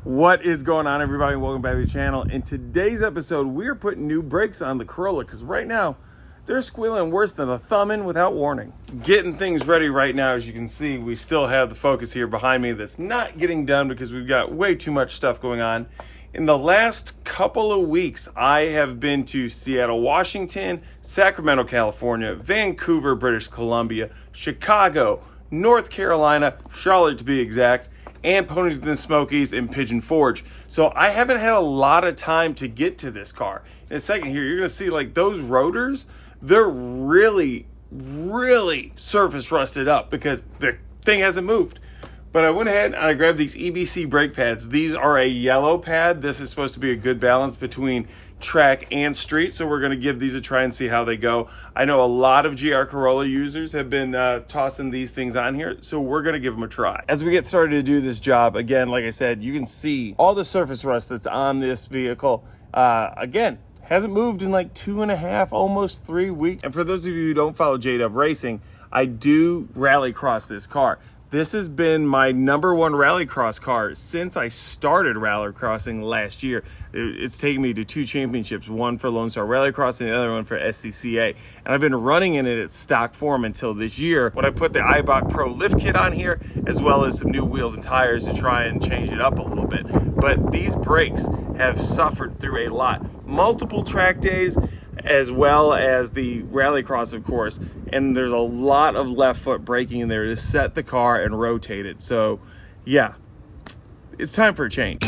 What is going on, everybody? Welcome back to the channel. In today's episode, we're putting new brakes on the Corolla because right now they're squealing worse than a thumb-in without warning. Getting things ready right now. As you can see, we still have the Focus here behind me that's not getting done because we've got way too much stuff going on. In the last couple of weeks, I have been to Seattle, Washington, Sacramento, California, Vancouver, British Columbia, Chicago, North Carolina, Charlotte to be exact, and Ponies and Smokies and Pigeon Forge. So I haven't had a lot of time to get to this car. In a second here, you're gonna see like those rotors, they're really surface rusted up because the thing hasn't moved. But I went ahead and I grabbed these EBC brake pads. These are a yellow pad. This is supposed to be a good balance between track and street. So we're gonna give these a try and see how they go. I know a lot of GR Corolla users have been tossing these things on here. So we're gonna give them a try. As we get started to do this job, again, like I said, you can see all the surface rust that's on this vehicle. Again, hasn't moved in like 2.5, almost 3 weeks. And for those of you who don't follow J-Dub Racing, I do rallycross this car. This has been my #1 rallycross car since I started rallycrossing last year. It's taken me to 2 championships, one for Lone Star Rallycross and the other one for SCCA. And I've been running in it at stock form until this year when I put the Eibach Pro lift kit on here, as well as some new wheels and tires to try and change it up a little bit. But these brakes have suffered through a lot. Multiple track days, as well as the rallycross, of course, and there's a lot of left foot braking in there to set the car and rotate it. So yeah, it's time for a change.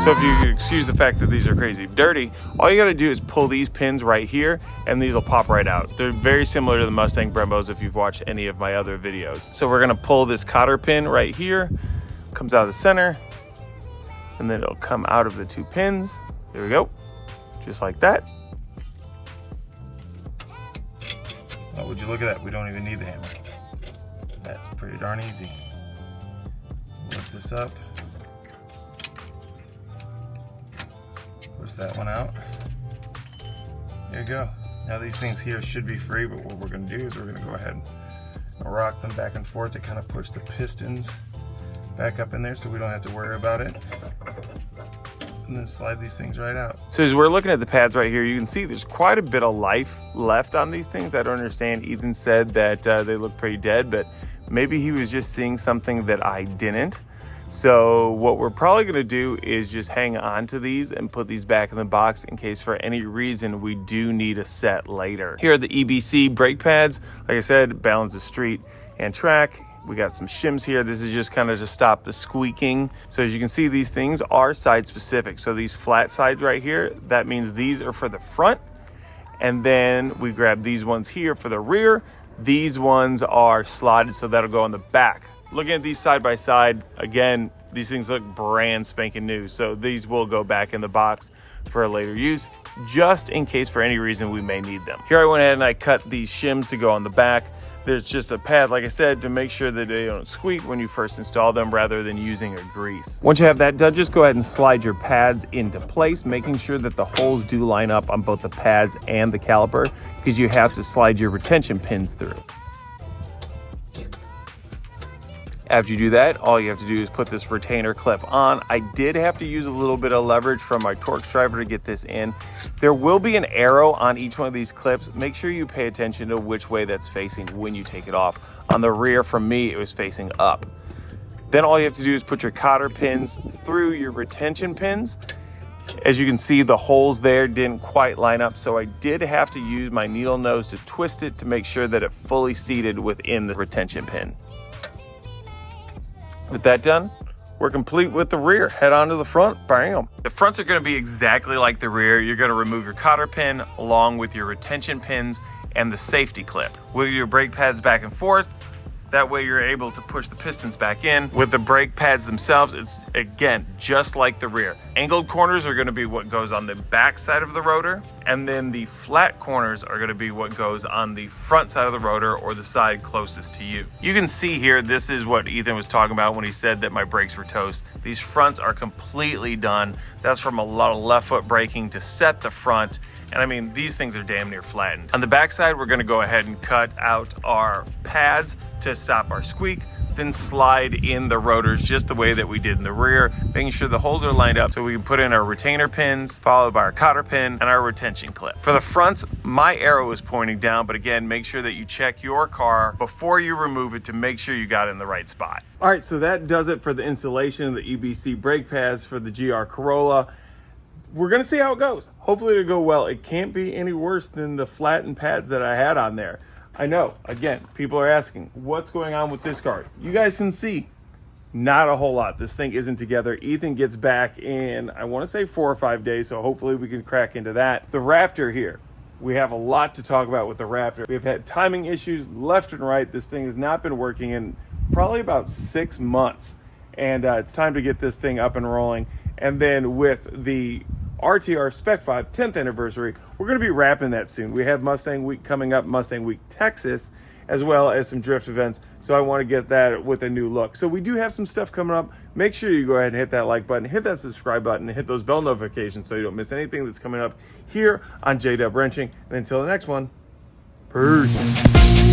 So if you excuse the fact that these are crazy dirty, all you gotta do is pull these pins right here and these will pop right out. They're very similar to the Mustang Brembos if you've watched any of my other videos. So we're gonna pull this cotter pin right here, comes out of the center, and then it'll come out of the 2 pins. There we go, just like that. Oh, would you look at that? We don't even need the hammer. That's pretty darn easy. Lift this up. Push that one out. There you go. Now these things here should be free, but what we're gonna do is we're gonna go ahead and rock them back and forth to kind of push the pistons back up in there so we don't have to worry about it. And then slide these things right out. So as we're looking at the pads right here, you can see there's quite a bit of life left on these things. I don't understand. Ethan said that they look pretty dead, but maybe he was just seeing something that I didn't. So what we're probably gonna do is just hang on to these and put these back in the box in case for any reason we do need a set later. Here are the EBC brake pads. Like I said, balance of street and track. We got some shims here. This is just kind of to stop the squeaking. So as you can see, these things are side specific. So these flat sides right here, that means these are for the front. And then we grab these ones here for the rear. These ones are slotted, so that'll go on the back. Looking at these side by side, again, these things look brand spanking new. So these will go back in the box for a later use, just in case for any reason we may need them. Here I went ahead and I cut these shims to go on the back. There's just a pad, like I said, to make sure that they don't squeak when you first install them rather than using a grease. Once you have that done, just go ahead and slide your pads into place, making sure that the holes do line up on both the pads and the caliper, because you have to slide your retention pins through. After you do that, all you have to do is put this retainer clip on. I did have to use a little bit of leverage from my Torx driver to get this in. There will be an arrow on each one of these clips. Make sure you pay attention to which way that's facing when you take it off. On the rear, from me, it was facing up. Then all you have to do is put your cotter pins through your retention pins. As you can see, the holes there didn't quite line up, so I did have to use my needle nose to twist it to make sure that it fully seated within the retention pin. With that done, we're complete with the rear. Head on to the front, bam. The fronts are gonna be exactly like the rear. You're gonna remove your cotter pin along with your retention pins and the safety clip. Wiggle your brake pads back and forth. That way you're able to push the pistons back in. With the brake pads themselves, it's again, just like the rear. Angled corners are gonna be what goes on the back side of the rotor. And then the flat corners are gonna be what goes on the front side of the rotor or the side closest to you. You can see here, this is what Ethan was talking about when he said that my brakes were toast. These fronts are completely done. That's from a lot of left foot braking to set the front. And I mean, these things are damn near flattened. On the back side, we're gonna go ahead and cut out our pads to stop our squeak. then slide in the rotors just the way that we did in the rear, making sure the holes are lined up so we can put in our retainer pins, followed by our cotter pin and our retention clip. For the fronts, my arrow is pointing down, but again, make sure that you check your car before you remove it to make sure you got it in the right spot. All right, so that does it for the installation of the EBC brake pads for the GR Corolla. We're gonna see how it goes. Hopefully it'll go well. It can't be any worse than the flattened pads that I had on there. I know, again, people are asking, what's going on with this car? You guys can see, not a whole lot. This thing isn't together. Ethan gets back in, I wanna say 4 or 5 days, so hopefully we can crack into that. The Raptor here, we have a lot to talk about with the Raptor. We've had timing issues left and right. This thing has not been working in probably about 6 months. And it's time to get this thing up and rolling. And then with the RTR Spec 5 10th anniversary, we're going to be wrapping that soon. We have Mustang Week coming up, Mustang Week Texas, as well as some drift events. So I want to get that with a new look. So we do have some stuff coming up. Make sure you go ahead and hit that like button, hit that subscribe button, and hit those bell notifications so you don't miss anything that's coming up here on J-Dub Wrenching. And until the next one, peace.